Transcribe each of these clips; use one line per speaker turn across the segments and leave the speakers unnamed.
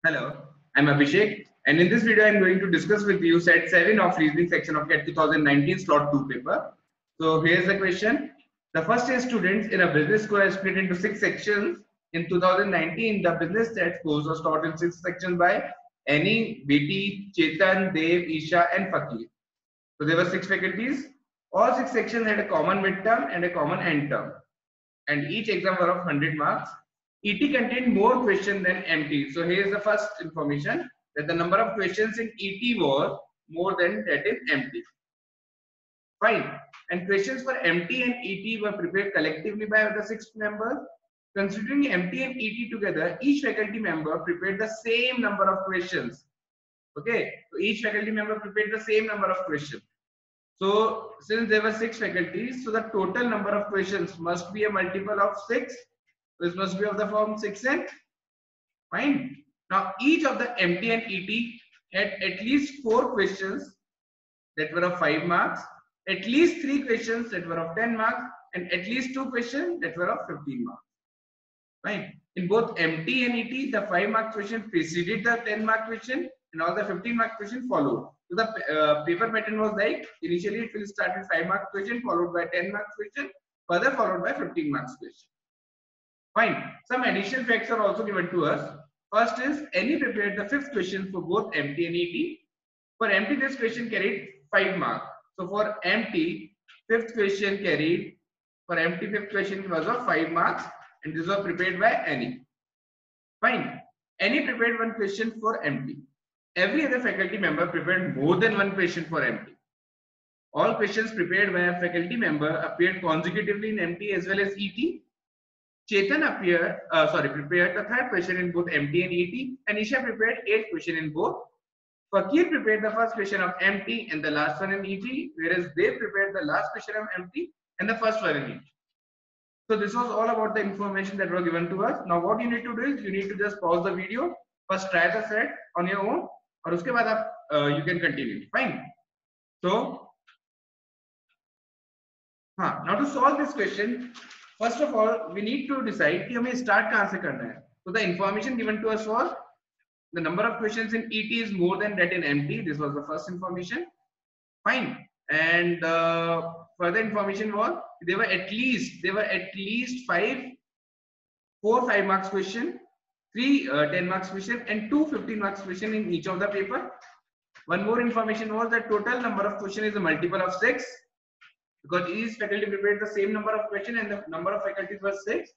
Hello, I'm Abhishek, and in this video, I'm going to discuss with you set 7 of reasoning section of CAT 2019 slot 2 paper. So here's the question. The first year students in a business school are split into 6 sections. In 2019, the business set course was taught in 6 sections by Annie, Beti, Chetan, Dev, Isha, and Fakir. So there were 6 faculties. All 6 sections had a common midterm and a common end term, and each exam were of 100 marks. ET contained more questions than MT. So here is the first information that the number of questions in ET was more than that in MT. Fine. And questions for MT and ET were prepared collectively by the 6 members. Considering MT and ET together, each faculty member prepared the same number of questions. Okay, so each faculty member prepared the same number of questions. So since there were 6 faculties, so the total number of questions must be a multiple of 6. This must be of the form 6n. Fine. Now each of the MT and ET had at least 4 questions that were of 5 marks, at least 3 questions that were of 10 marks, and at least 2 questions that were of 15 marks. Fine. In both MT and ET, the 5 mark question preceded the 10 mark question, and all the 15 mark question followed. So the paper pattern was like, initially it will start with 5 mark question followed by 10 mark question, further followed by 15 marks question. Fine. Some additional facts are also given to us. First is Annie prepared the 5th question for both MT and ET. For MT, this question carried 5 marks. So for MT, 5th question carried, for MT 5th question was of 5 marks, and this was prepared by Annie. Fine. Annie prepared 1 question for MT. Every other faculty member prepared more than 1 question for MT. All questions prepared by a faculty member appeared consecutively in MT as well as ET. Chetan prepared the 3rd question in both MT and ET, and Isha prepared 8th question in both. Fakir prepared the 1st question of MT and the last one in ET, whereas they prepared the last question of MT and the first one in ET. So this was all about the information that were given to us. Now what you need to do is you need to just pause the video, first try the set on your own, और उसके बाद आप you can continue. Fine. So now to solve this question, first of all we need to decide कि हमें start कहाँ से करना है. So the information given to us was the number of questions in ET is more than that in MT. This was the first information. Fine. And further information was there were at least 4 5 marks question, 3 10 marks question, and 2 15 marks question in each of the paper. One more information was that total number of question is a multiple of 6, because each faculty prepared the same number of question and the number of faculties was 6.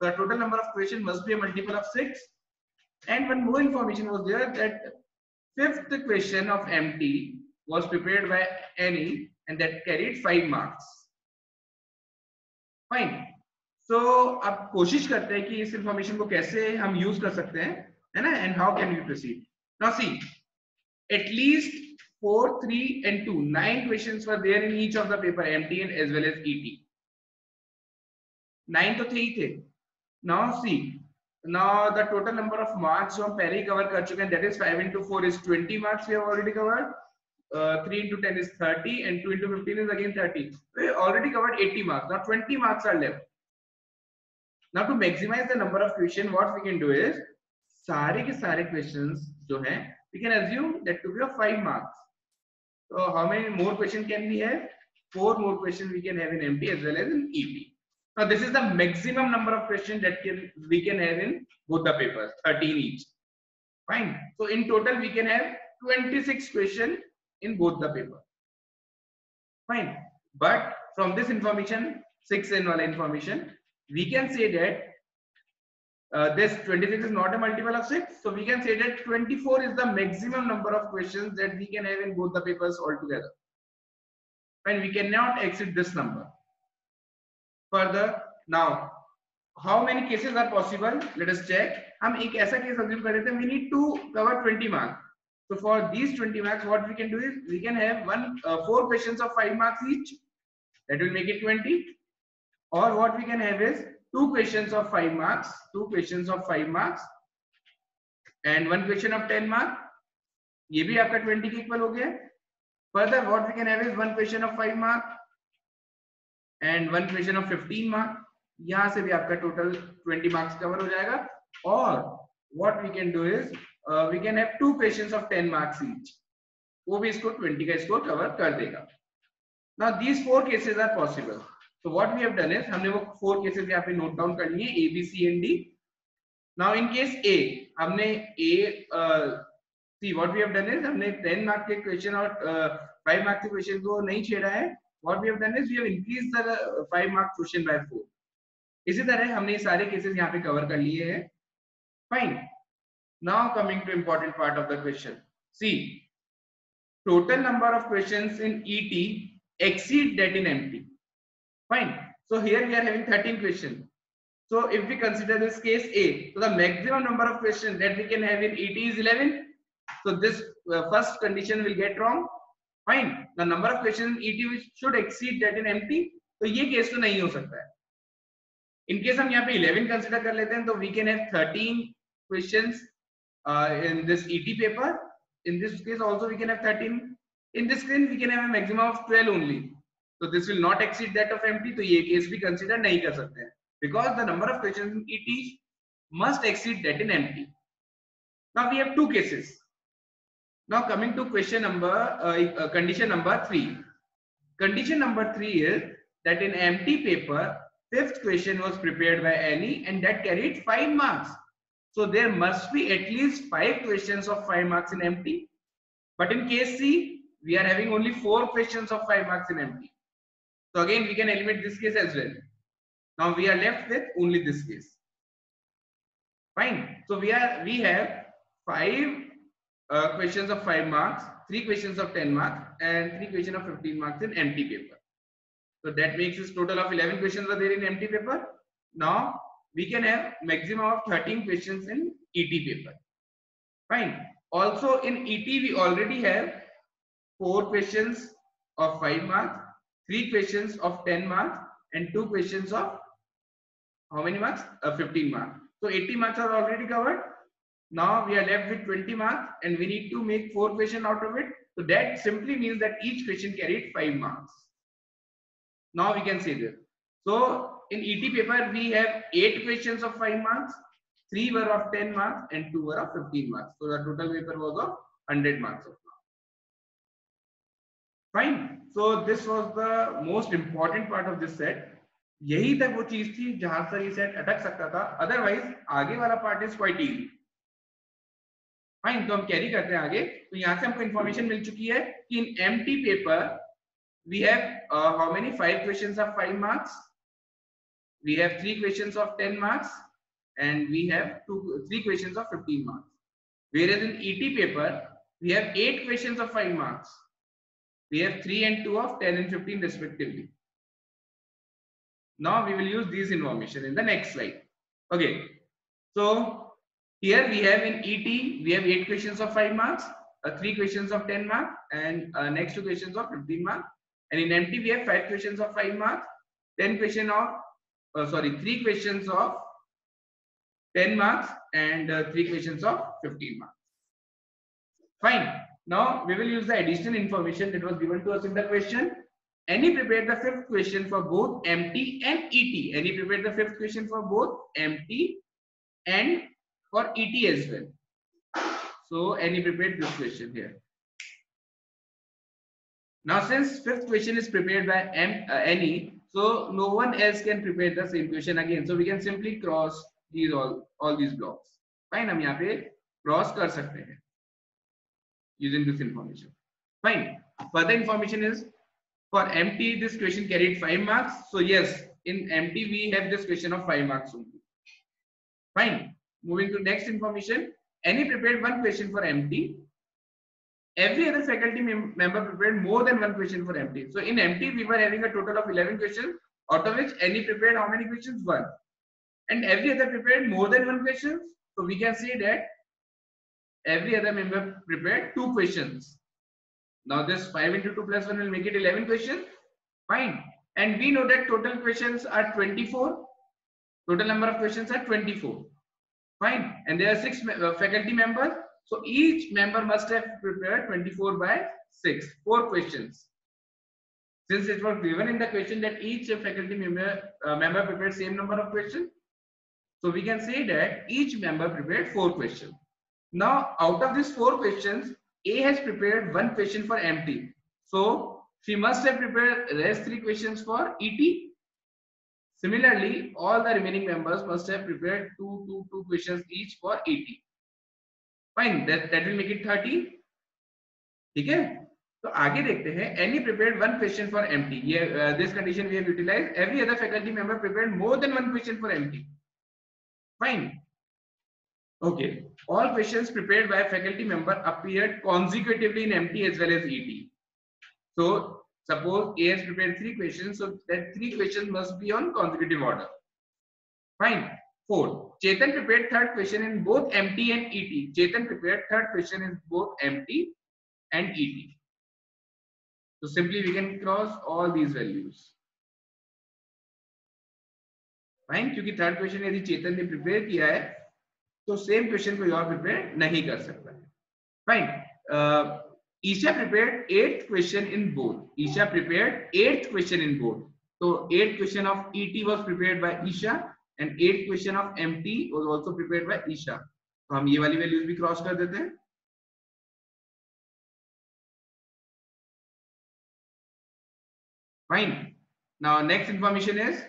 So the total number of question must be a multiple of 6. And one more information was there that 5th question of MT was prepared by Annie and that carried 5 marks. Fine. So अब कोशिश करते हैं कि इस information को कैसे हम use कर सकते हैं, है ना? And how can we proceed? Now see, at least 4, 3, and 2, 9 questions were there in each of the paper MT and as well as ET. 9 तो थे ही थे. Now see. Now the total number of marks जो हम पहले ही cover कर चुके हैं, that is 5 into 4 is 20 marks we have already covered. 3 into 10 is 30 and 2 into 15 is again 30. We already covered 80 marks. Now 20 marks are left. Now to maximize the number of questions, what we can do is सारे के सारे questions जो हैं, we can assume that to be of 5 marks. So how many more questions can we have? 4 more questions we can have in MT as well as in EP. Now this is the maximum number of questions that we can have in both the papers, 13 each. Fine. So in total we can have 26 questions in both the paper. Fine. But from this information, 6n wala information, we can say that this 26 is not a multiple of 6. So we can say that 24 is the maximum number of questions that we can have in both the papers altogether. Fine. We cannot exceed this number. Further, now how many cases are possible? Let us check. हम एक ऐसा case assume कर रहे थे. We need to cover 20 marks. So for these 20 marks, what we can do is we can have 4 questions of 5 marks each. That will make it 20. Or what we can have is 2 questions of 5 marks, 2 questions of 5 marks, and 1 question of 10 marks. ये भी आपका 20 के equal हो गया. Further, what we can have is 1 question of 5 marks and 1 question of 15 marks. यहाँ से भी आपका total 20 marks cover हो जाएगा. Or what we can do is we can have 2 questions of 10 marks each. वो भी इसको 20 का स्कोर कवर कर देगा. Now these 4 cases are possible. So what we have done is हमने वो 4 cases यहाँ पे नोट डाउन कर लिए A, B, C and D. Now in case A, हमने A see what we have done is हमने 10 मार्क के question और 5 मार्क के क्वेश्चन को नहीं छेड़ा है. What we have done is we have increased the 5 mark question by 4. इसी तरह हमने सारे केसेस यहाँ पे कवर कर लिए हैं. Fine. Now coming to important part of the question. See, total number of questions in ET exceed that in MT. Fine. So here we are having 13 questions. So if we consider this case A, so the maximum number of questions that we can have in ET is 11. So this first condition will get wrong. Fine. The number of questions in ET which should exceed that in MT. तो ये case तो नहीं हो सकता है. In case हम यहाँ पे 11 consider कर लेते हैं, तो we can have 13 questions in this ET paper. In this case also we can have 13. In this case we can have a maximum of 12 only. So this will not exceed that of MT. तो ये case भी consider नहीं कर सकते हैं. Because the number of questions in ET must exceed that in MT. Now we have 2 cases. Now coming to question number condition number 3. Condition number 3 is that in MT paper, 5th question was prepared by Annie and that carried 5 marks. So there must be at least 5 questions of 5 marks in MT. But in case C, we are having only 4 questions of 5 marks in MT. So again, we can eliminate this case as well. Now we are left with only this case. Fine. So we have 5 questions of 5 marks, 3 questions of 10 marks, and 3 questions of 15 marks in MT paper. So that makes this total of 11 questions are there in MT paper. Now we can have maximum of 13 questions in ET paper. Fine. Also in ET we already have 4 questions of 5 marks, 3 questions of 10 marks, and 2 questions of how many marks? 15 marks. So 80 marks are already covered. Now we are left with 20 marks and we need to make 4 questions out of it. So that simply means that each question carried 5 marks. Now we can say this. So in ET paper we have 8 questions of 5 marks, 3 were of 10 marks and 2 were of 15 marks. So the total paper was of 100 marks of marks. Fine. So this was the most important part of this set. यही तक वो चीज थी जहां से ये set अटक सकता था. अदरवाइज आगे वाला part is quite easy. Fine. तो हम कैरी करते हैं आगे. तो यहाँ से हमको इन्फॉर्मेशन मिल चुकी है कि in MT paper we have how many 5 questions of 5 marks, we have 3 questions of 10 marks, and we have 3 questions of 15 marks. Whereas in ET paper we have 8 questions of 5 marks, we have 3 and 2 of 10 and 15 respectively. Now we will use these information in the next slide. Okay, so here we have in ET we have 8 questions of 5 marks, 3 questions of 10 marks, and next 2 questions of 15 marks. And in MT we have 5 questions of 5 marks, 3 questions of 10 marks, and 3 questions of 15 marks. Fine. Now we will use the additional information that was given to us in the question. Annie prepared the 5th question for both MT and ET. Annie prepared the 5th question for both MT and for ET as well. So Annie prepared this question here. Now since 5th question is prepared by Annie, so no one else can prepare the same question again. So we can simply cross these all these blocks. Fine. हम यहाँ पे cross कर सकते हैं using this information. Fine. Further information is for MT this question carried 5 marks. So yes, in MT we have this question of 5 marks only. Fine. Moving to next information. Annie prepared 1 question for MT. Every other faculty member prepared more than 1 question for MT. So in MT we were having a total of 11 questions, out of which Annie prepared how many questions? 1. And every other prepared more than 1 question. So we can say that every other member prepared 2 questions. Now this 5 into 2 plus 1 will make it 11 questions. Fine. And we know that total questions are 24. Total number of questions are 24. Fine. And there are 6 faculty members. So each member must have prepared 24 by 6, 4 questions. Since it was given in the question that each faculty member prepared same number of questions, so we can say that each member prepared 4 questions. Now, out of these 4 questions, A has prepared 1 question for MT. So, she must have prepared rest 3 questions for ET. Similarly, all the remaining members must have prepared two questions each for ET. Fine, that will make it 30. ठीक है? तो आगे देखते हैं. Any prepared 1 question for MT. ये this condition we have utilized. Every other faculty member prepared more than 1 question for MT. Fine. Okay. All questions prepared by a faculty member appeared consecutively in MT as well as ET. So suppose A has prepared 3 questions, so that 3 questions must be on consecutive order. Fine. 4. Chetan prepared 3rd question in both MT and ET. Chetan prepared 3rd question in both MT and ET. So simply we can cross all these values. Fine. क्योंकि 3rd question यदि चेतन ने prepare किया है, तो same question कोई और prepare नहीं कर सकता है. Fine. Isha prepared 8th question in both. Isha prepared 8th question in both. So 8th question of ET was prepared by Isha and 8th question of MT was also prepared by Isha. तो हम ये वाली values भी cross कर देते हैं. Fine. Now next information is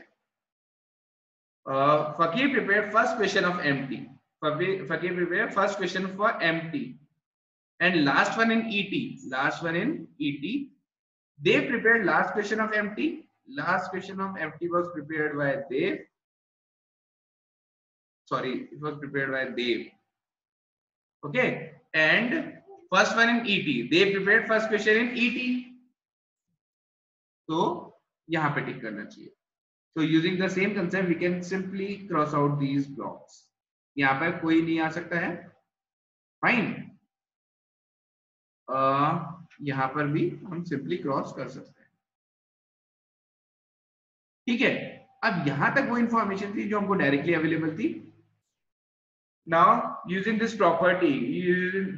Fakir prepared first question of MT. Fakir prepared first question for MT. And last one in ET. Last one in ET. They prepared last question of MT. Last question of MT was prepared by Dev. Sorry, it was prepared by Dev. Okay. And first one in ET. They prepared first question in ET. So यहाँ पे टिक करना चाहिए. So using the same concept, we can simply cross out these blocks. यहाँ पर कोई नहीं आ सकता है. Fine. यहां पर भी हम सिंपली क्रॉस कर सकते हैं. ठीक है. अब यहां तक वो इंफॉर्मेशन थी जो हमको डायरेक्टली अवेलेबल थी. Now using this property,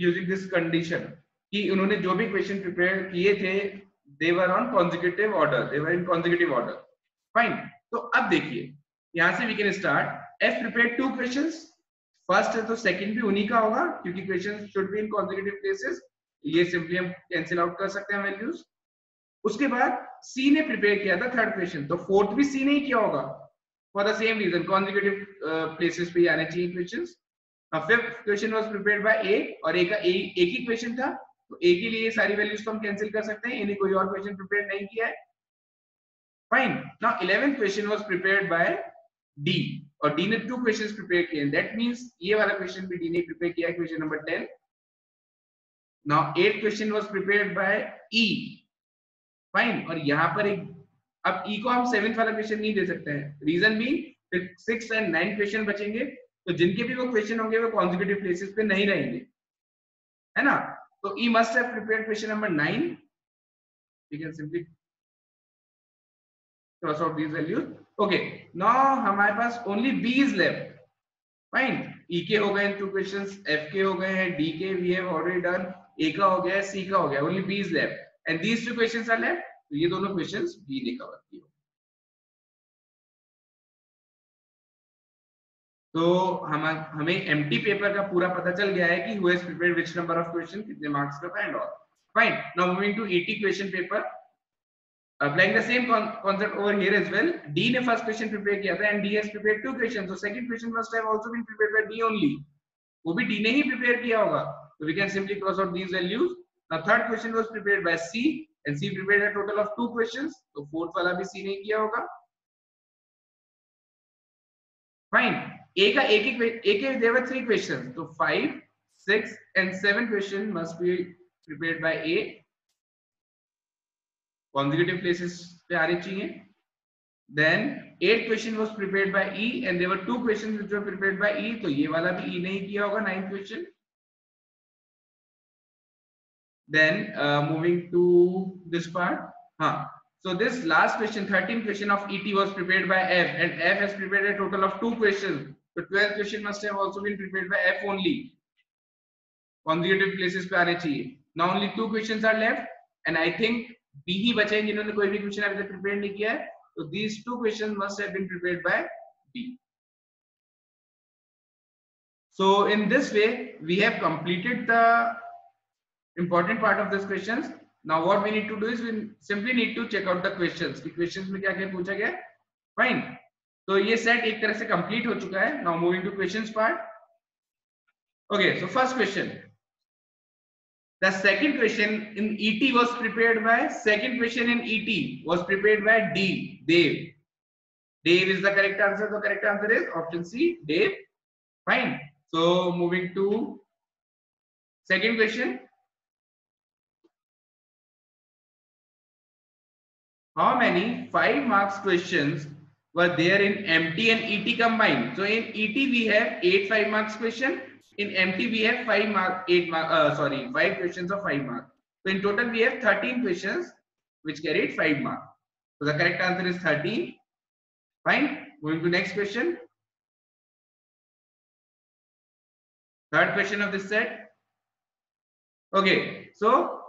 using this condition कि उन्होंने जो भी क्वेश्चन प्रिपेयर किए थे, they were on consecutive order, they were in consecutive order. Fine. तो अब देखिए यहां से we can start. F prepared 2 questions. First है तो सेकंड भी उन्हीं का होगा क्योंकि questions should be in consecutive places. ये सिंपली हम कैंसिल आउट कर सकते हैं वैल्यूज. उसके बाद सी ने प्रिपेयर किया था 3rd क्वेश्चन, तो 4th भी सी ने ही किया होगा for the same reason, consecutive places पे आने चाहिए questions. 5th question was prepared by A और ए का एक ही क्वेश्चन था, तो ए के लिए सारी वैल्यूज को हम कैंसिल कर सकते हैं. इन्हें कोई और क्वेश्चन प्रिपेयर नहीं किया है. Fine. Now 11th question was prepared bye D और डी ने 2 क्वेश्चंस प्रिपेयर किए. दैट मींस ये वाला क्वेश्चन भी डी ने प्रिपेयर किया है, question number 10. Now 8th question was prepared by E. Fine. और यहाँ पर एक अब E को हम 7th वाला क्वेश्चन नहीं दे सकते हैं. रीजन भी 6th and 9th क्वेश्चन बचेंगे, तो जिनके भी वो क्वेश्चन होंगे वो कॉन्जिक्यूटिव प्लेसेस पे नहीं रहेंगे, है ना. तो E must have prepared question number 9. We can simply cross out these values. Okay. Now हमारे पास only B is left. Fine. E के हो गए 2 questions, F के हो गए हैं, D के we have already done. A का हो गया, C का हो गया, only B is left and these 2 questions are left. तो ये दोनों questions B ने कवर किए. तो हमें empty पेपर का पूरा पता चल गया है कि who has prepared which number of question, कितने मार्क्स का था and all. Fine. Now moving to ET question paper, applying the same concept over here as well. D ने first question prepare किया था and D has prepared 2 questions, so second question must have also been prepared by D only. वो भी D ने ही prepare किया होगा. So we can simply cross out these values. Now 3rd question was prepared by C and C prepared a total of 2 questions. So 4th वाला भी C ने किया होगा. Fine. A का एक there were 3 questions. So 5, 6 and 7 question must be prepared by A. Consecutive places पे आने चाहिए. Then 8th question was prepared by E and there were 2 questions which were prepared by E. तो ये वाला भी E ने ही किया होगा 9th question. Then moving to this part, so this last question, 13th question of ET was prepared by F and F has prepared a total of 2 questions. The 12th question must have also been prepared by F only. Consecutive places पे आने चाहिए. Now only 2 questions are left and I think B ही बचे हैं जिन्होंने कोई भी question अभी तक प्रिपेयर नहीं किया है. So these 2 questions must have been prepared by B. So in this way we have completed the important part of this questions. Now what we need to do is we simply need to check out the questions कि questions में क्या क्या पूछा गया. Fine. तो ये set एक तरह से complete हो चुका है. Now moving to questions part. Okay, so first question. The second question in ET was prepared by D. Dave. Dave is the correct answer. The correct answer is option C, Dave. Fine. So moving to second question. How many 5 marks questions were there in MT and ET combined? So in ET we have 8 5 marks question. In MT we have 5 questions of 5 marks. So in total we have 13 questions which carried 5 marks. So the correct answer is 13. Fine. Moving to next question. Third question of this set. Okay. So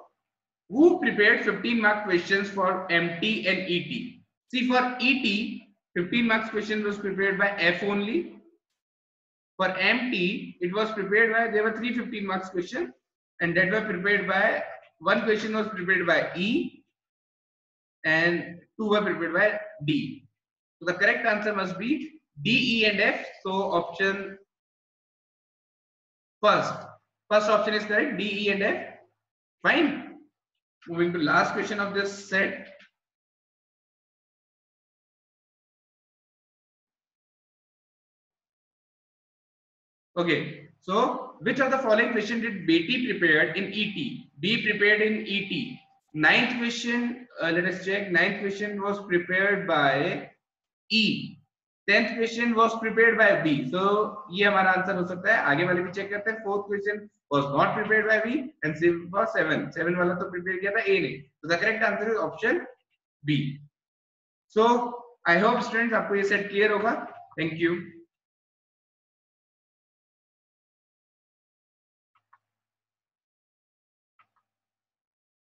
who prepared 15 mark questions for MT and ET? See, for ET 15 marks question was prepared by F only. For MT it was prepared by, there were 3 15 marks question and that were prepared by, one question was prepared by E and 2 were prepared by D. So the correct answer must be D, E and F. So option first option is correct, D, E and F. Fine. Moving to last question of this set. Okay, so which of the following question did Beti prepared in ET? B prepared in ET. Ninth question, let us check. Ninth question was prepared by E. 10th question was prepared by B. So ये हमारा answer हो सकता है. आगे वाले भी check करते हैं. Fourth question was not prepared by B and for 7 वाला तो prepare किया था A ने. So the correct answer is option B. So I hope students आपको ये set clear होगा. Thank you.